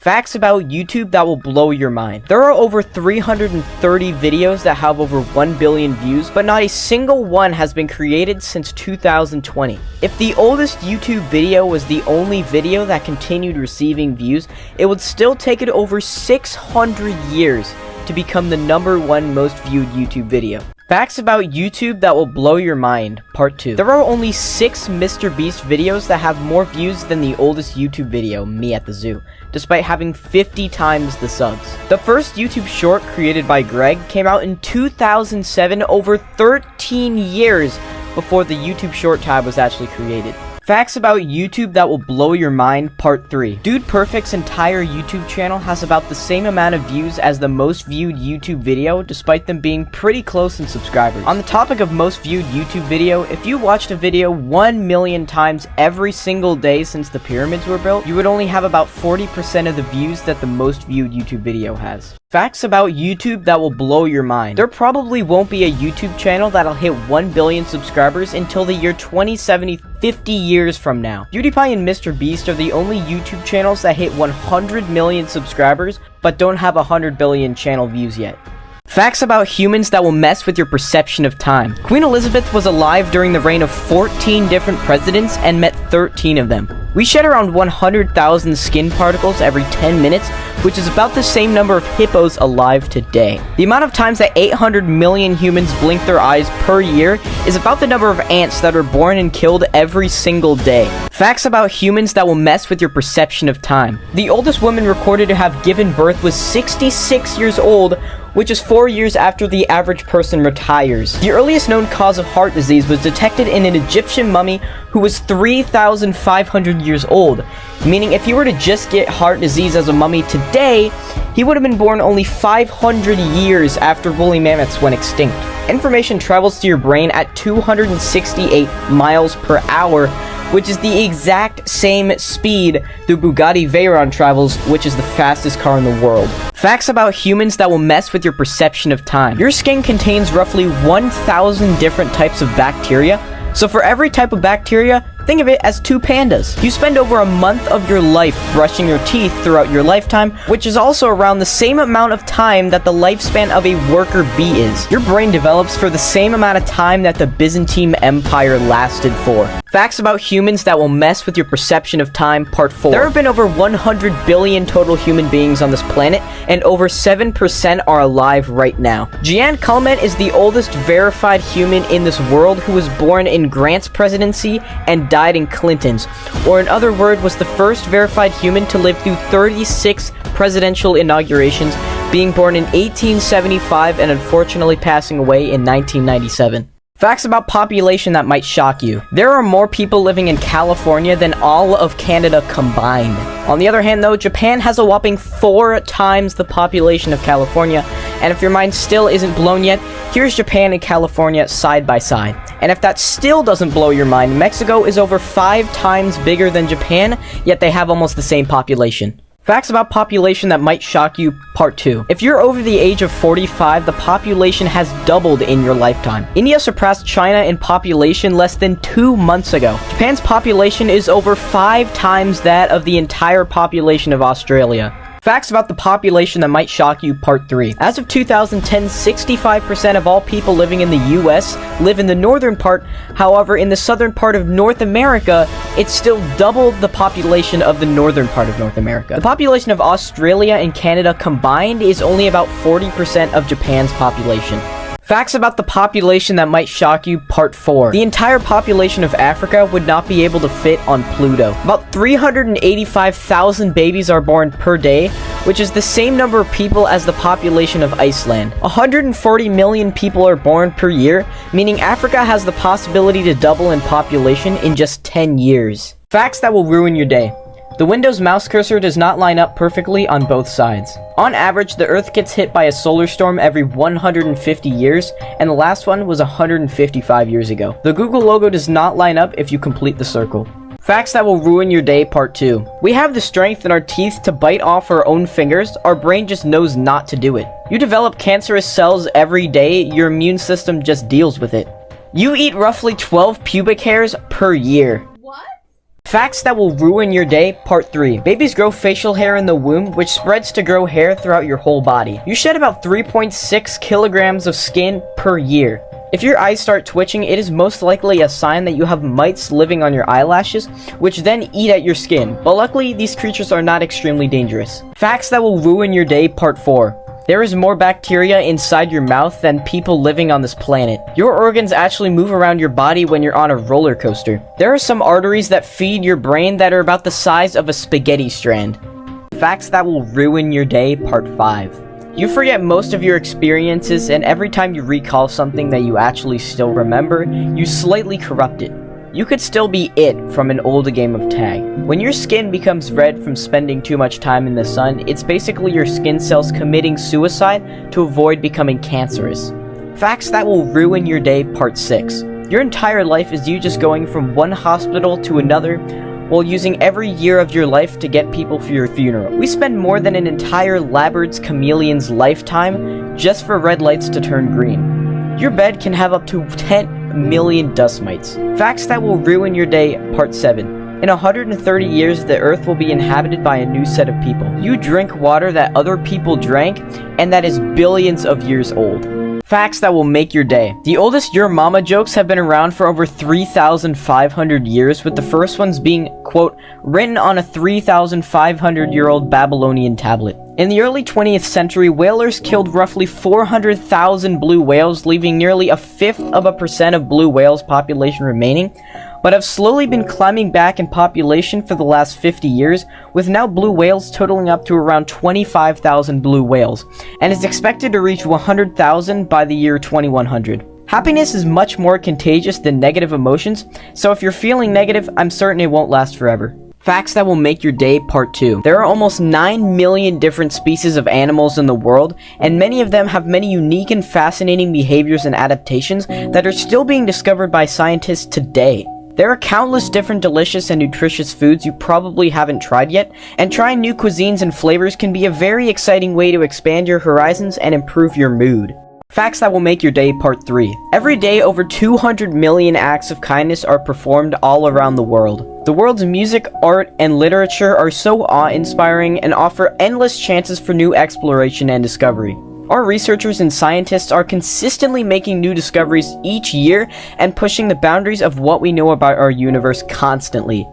Facts about YouTube that will blow your mind. There are over 330 videos that have over 1 billion views, but not a single one has been created since 2020. If the oldest YouTube video was the only video that continued receiving views, it would still take it over 600 years to become the #1 most viewed YouTube video. Facts about YouTube that will blow your mind, part 2. There are only 6 Mr. Beast videos that have more views than the oldest YouTube video, Me at the Zoo, despite having 50 times the subs. The first YouTube short created by Greg came out in 2007, over 13 years before the YouTube short tab was actually created. Facts about YouTube that will blow your mind, part 3. Dude Perfect's entire YouTube channel has about the same amount of views as the most viewed YouTube video, despite them being pretty close in subscribers. On the topic of most viewed YouTube video, if you watched a video 1 million times every single day since the pyramids were built, you would only have about 40% of the views that the most viewed YouTube video has. Facts about YouTube that will blow your mind. There probably won't be a YouTube channel that'll hit 1 billion subscribers until the year 2070, 50 years from now. PewDiePie and Mr. Beast are the only YouTube channels that hit 100 million subscribers, but don't have 100 billion channel views yet. Facts about humans that will mess with your perception of time. Queen Elizabeth was alive during the reign of 14 different presidents and met 13 of them. We shed around 100,000 skin particles every 10 minutes, which is about the same number of hippos alive today. The amount of times that 800 million humans blink their eyes per year is about the number of ants that are born and killed every single day. Facts about humans that will mess with your perception of time. The oldest woman recorded to have given birth was 66 years old, which is 4 years after the average person retires. The earliest known cause of heart disease was detected in an Egyptian mummy who was 3,500 years old, meaning if he were to just get heart disease as a mummy today, he would have been born only 500 years after woolly mammoths went extinct. Information travels to your brain at 268 miles per hour, which is the exact same speed the Bugatti Veyron travels, which is the fastest car in the world. Facts about humans that will mess with your perception of time. Your skin contains roughly 1,000 different types of bacteria, so for every type of bacteria, think of it as 2 pandas. You spend over a month of your life brushing your teeth throughout your lifetime, which is also around the same amount of time that the lifespan of a worker bee is. Your brain develops for the same amount of time that the Byzantine Empire lasted for. Facts about humans that will mess with your perception of time, part 4. There have been over 100 billion total human beings on this planet, and over 7% are alive right now. Gian Kalmet is the oldest verified human in this world who was born in Grant's presidency and died in Clinton's, or in other words, was the first verified human to live through 36 presidential inaugurations, being born in 1875 and unfortunately passing away in 1997. Facts about population that might shock you. There are more people living in California than all of Canada combined. On the other hand though, Japan has a whopping 4 times the population of California, and if your mind still isn't blown yet, here's Japan and California side by side. And if that still doesn't blow your mind, Mexico is over 5 times bigger than Japan, yet they have almost the same population. Facts about population that might shock you, part 2. If you're over the age of 45, the population has doubled in your lifetime. India surpassed China in population less than 2 months ago. Japan's population is over 5 times that of the entire population of Australia. Facts about the population that might shock you, part 3. As of 2010, 65% of all people living in the US live in the northern part. However, in the southern part of North America, it's still double the population of the northern part of North America. The population of Australia and Canada combined is only about 40% of Japan's population. Facts about the population that might shock you, part 4. The entire population of Africa would not be able to fit on Pluto. About 385,000 babies are born per day, which is the same number of people as the population of Iceland. 140 million people are born per year, meaning Africa has the possibility to double in population in just 10 years. Facts that will ruin your day. The Windows mouse cursor does not line up perfectly on both sides. On average, the Earth gets hit by a solar storm every 150 years, and the last one was 155 years ago. The Google logo does not line up if you complete the circle. Facts that will ruin your day, part 2. We have the strength in our teeth to bite off our own fingers, our brain just knows not to do it. You develop cancerous cells every day, your immune system just deals with it. You eat roughly 12 pubic hairs per year. Facts that will ruin your day, part 3. Babies grow facial hair in the womb, which spreads to grow hair throughout your whole body. You shed about 3.6 kilograms of skin per year. If your eyes start twitching, it is most likely a sign that you have mites living on your eyelashes, which then eat at your skin. But luckily, these creatures are not extremely dangerous. Facts that will ruin your day, part 4. There is more bacteria inside your mouth than people living on this planet. Your organs actually move around your body when you're on a roller coaster. There are some arteries that feed your brain that are about the size of a spaghetti strand. Facts that will ruin your day, part 5. You forget most of your experiences, and every time you recall something that you actually still remember, you slightly corrupt it. You could still be it from an old game of tag. When your skin becomes red from spending too much time in the sun, it's basically your skin cells committing suicide to avoid becoming cancerous. Facts that will ruin your day, part 6. Your entire life is you just going from one hospital to another while using every year of your life to get people for your funeral. We spend more than an entire Labyrinth's chameleon's lifetime just for red lights to turn green. Your bed can have up to 10 million dust mites. Facts that will ruin your day, part 7. In 130 years, the Earth will be inhabited by a new set of people. You drink water that other people drank, and that is billions of years old. Facts that will make your day. The oldest Your Mama jokes have been around for over 3,500 years, with the first ones being, quote, written on a 3,500-year-old Babylonian tablet. In the early 20th century, whalers killed roughly 400,000 blue whales, leaving nearly a fifth of a percent of blue whales' population remaining, but have slowly been climbing back in population for the last 50 years, with now blue whales totaling up to around 25,000 blue whales, and is expected to reach 100,000 by the year 2100. Happiness is much more contagious than negative emotions, so if you're feeling negative, I'm certain it won't last forever. Facts that will make your day, part 2. There are almost 9 million different species of animals in the world, and many of them have many unique and fascinating behaviors and adaptations that are still being discovered by scientists today. There are countless different delicious and nutritious foods you probably haven't tried yet, and trying new cuisines and flavors can be a very exciting way to expand your horizons and improve your mood. Facts that will make your day, part 3. Every day, over 200 million acts of kindness are performed all around the world. The world's music, art, and literature are so awe-inspiring and offer endless chances for new exploration and discovery. Our researchers and scientists are consistently making new discoveries each year and pushing the boundaries of what we know about our universe constantly.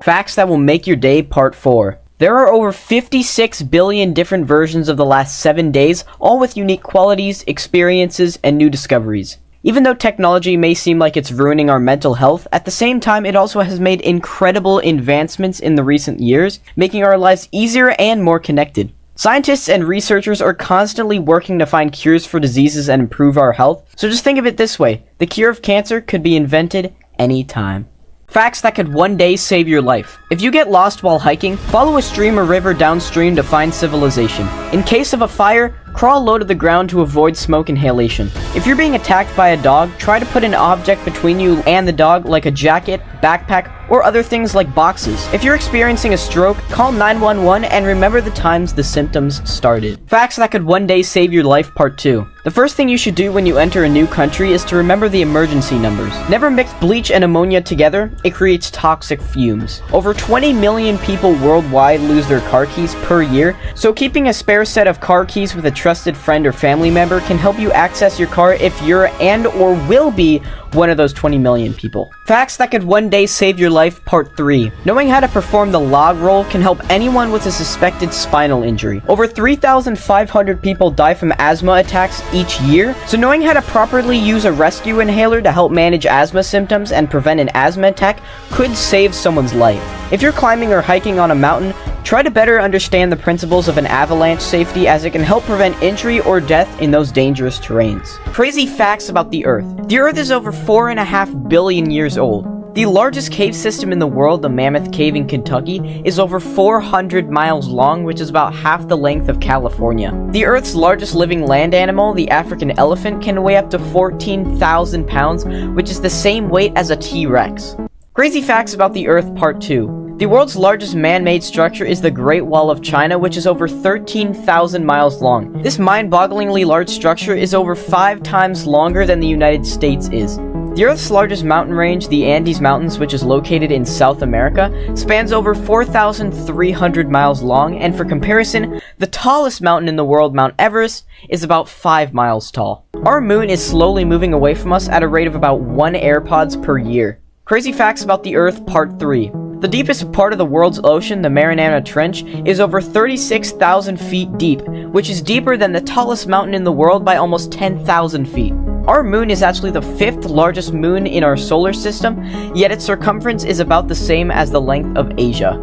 Facts that will make your day, part 4. There are over 56 billion different versions of the last 7 days, all with unique qualities, experiences, and new discoveries. Even though technology may seem like it's ruining our mental health, at the same time it also has made incredible advancements in the recent years, making our lives easier and more connected. Scientists and researchers are constantly working to find cures for diseases and improve our health, so just think of it this way: the cure of cancer could be invented anytime. Facts that could one day save your life. If you get lost while hiking, follow a stream or river downstream to find civilization. In case of a fire, crawl low to the ground to avoid smoke inhalation. If you're being attacked by a dog, try to put an object between you and the dog, like a jacket, backpack, or other things like boxes. If you're experiencing a stroke, call 911 and remember the times the symptoms started. Facts that could one day save your life, part 2. The first thing you should do when you enter a new country is to remember the emergency numbers. Never mix bleach and ammonia together, it creates toxic fumes. Over 20 million people worldwide lose their car keys per year, so keeping a spare set of car keys with a trusted friend or family member can help you access your car if you're and or will be one of those 20 million people. Facts that could one day save your life, part 3. Knowing how to perform the log roll can help anyone with a suspected spinal injury. Over 3,500 people die from asthma attacks each year, so knowing how to properly use a rescue inhaler to help manage asthma symptoms and prevent an asthma attack could save someone's life. If you're climbing or hiking on a mountain, try to better understand the principles of an avalanche safety, as it can help prevent injury or death in those dangerous terrains. Crazy facts about the Earth. The Earth is over 4.5 billion years old. The largest cave system in the world, the Mammoth Cave in Kentucky, is over 400 miles long, which is about half the length of California. The Earth's largest living land animal, the African elephant, can weigh up to 14,000 pounds, which is the same weight as a T-Rex. Crazy facts about the Earth, part 2. The world's largest man-made structure is the Great Wall of China, which is over 13,000 miles long. This mind-bogglingly large structure is over 5 times longer than the United States is. The Earth's largest mountain range, the Andes Mountains, which is located in South America, spans over 4,300 miles long, and for comparison, the tallest mountain in the world, Mount Everest, is about 5 miles tall. Our moon is slowly moving away from us at a rate of about 1 AirPods per year. Crazy facts about the Earth, Part 3. The deepest part of the world's ocean, the Mariana Trench, is over 36,000 feet deep, which is deeper than the tallest mountain in the world by almost 10,000 feet. Our moon is actually the 5th largest moon in our solar system, yet its circumference is about the same as the length of Asia.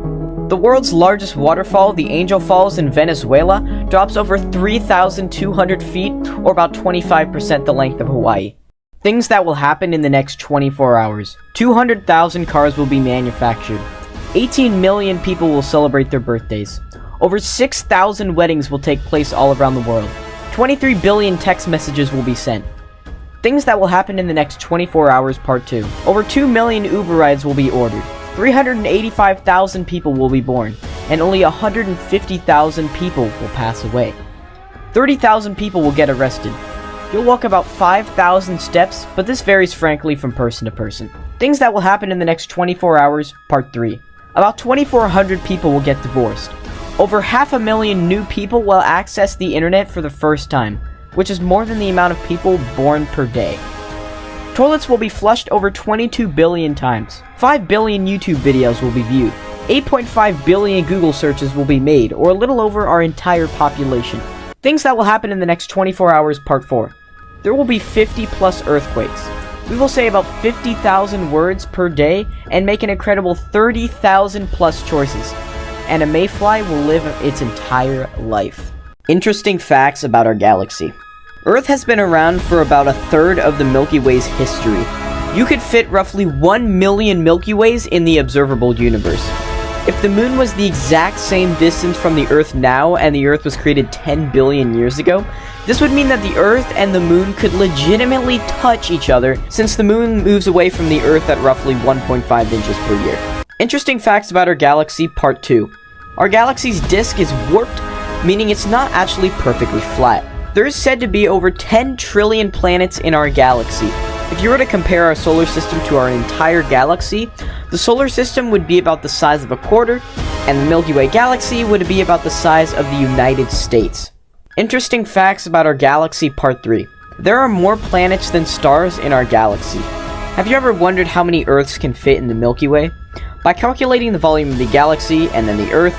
The world's largest waterfall, the Angel Falls in Venezuela, drops over 3,200 feet, or about 25% the length of Hawaii. Things that will happen in the next 24 hours. 200,000 cars will be manufactured. 18 million people will celebrate their birthdays. Over 6,000 weddings will take place all around the world. 23 billion text messages will be sent. Things that will happen in the next 24 hours, Part 2. Over 2 million Uber rides will be ordered. 385,000 people will be born, and only 150,000 people will pass away. 30,000 people will get arrested. You'll walk about 5,000 steps, but this varies frankly from person to person. Things that will happen in the next 24 hours, Part 3. About 2,400 people will get divorced. Over 500,000 new people will access the internet for the first time, which is more than the amount of people born per day. Toilets will be flushed over 22 billion times. 5 billion YouTube videos will be viewed. 8.5 billion Google searches will be made, or a little over our entire population. Things that will happen in the next 24 hours, Part 4. There will be 50 plus earthquakes. We will say about 50,000 words per day and make an incredible 30,000 plus choices. And a mayfly will live its entire life. Interesting facts about our galaxy. Earth has been around for about a third of the Milky Way's history. You could fit roughly 1 million Milky Ways in the observable universe. If the moon was the exact same distance from the Earth now and the Earth was created 10 billion years ago, this would mean that the Earth and the moon could legitimately touch each other, since the moon moves away from the Earth at roughly 1.5 inches per year. Interesting facts about our galaxy, Part 2. Our galaxy's disk is warped, meaning it's not actually perfectly flat. There is said to be over 10 trillion planets in our galaxy. If you were to compare our solar system to our entire galaxy, the solar system would be about the size of a quarter, and the Milky Way galaxy would be about the size of the United States. Interesting facts about our galaxy, Part 3. There are more planets than stars in our galaxy. Have you ever wondered how many Earths can fit in the Milky Way? By calculating the volume of the galaxy and then the Earth,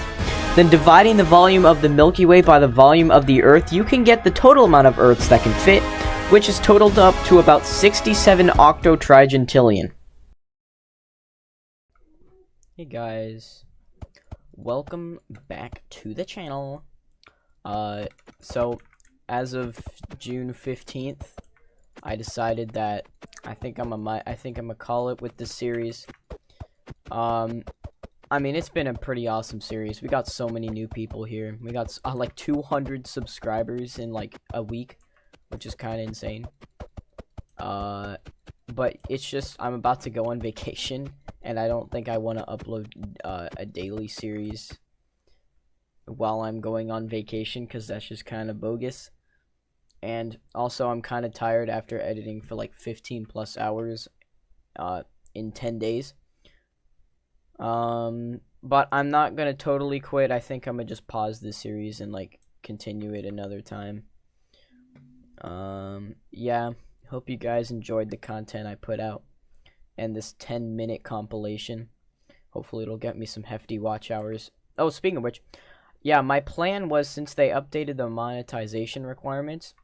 then dividing the volume of the Milky Way by the volume of the Earth, you can get the total amount of Earths that can fit, which is totaled up to about 67 octotrigentillion. Hey guys, welcome back to the channel. So as of June 15th, I decided that I think I'm gonna call it with this series. I mean, it's been a pretty awesome series. We got so many new people here. We got like 200 subscribers in like a week, which is kind of insane. But it's just, I'm about to go on vacation, and I don't think I want to upload a daily series while I'm going on vacation, because that's just kind of bogus. And also, I'm kind of tired after editing for like 15 plus hours in 10 days. But I'm not gonna totally quit. I think I'm gonna just pause this series and like continue it another time. Yeah, hope you guys enjoyed the content I put out and this 10-minute compilation. Hopefully it'll get me some hefty watch hours. Oh, speaking of which, yeah, my plan was, since they updated the monetization requirements,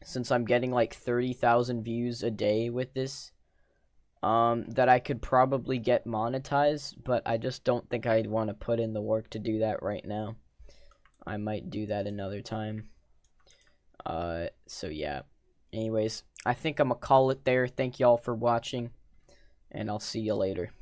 since I'm getting like 30,000 views a day with this, that I could probably get monetized, but I just don't think I'd want to put in the work to do that right now. I might do that another time. So yeah. Anyways, I think I'm gonna call it there. Thank y'all for watching, and I'll see you later.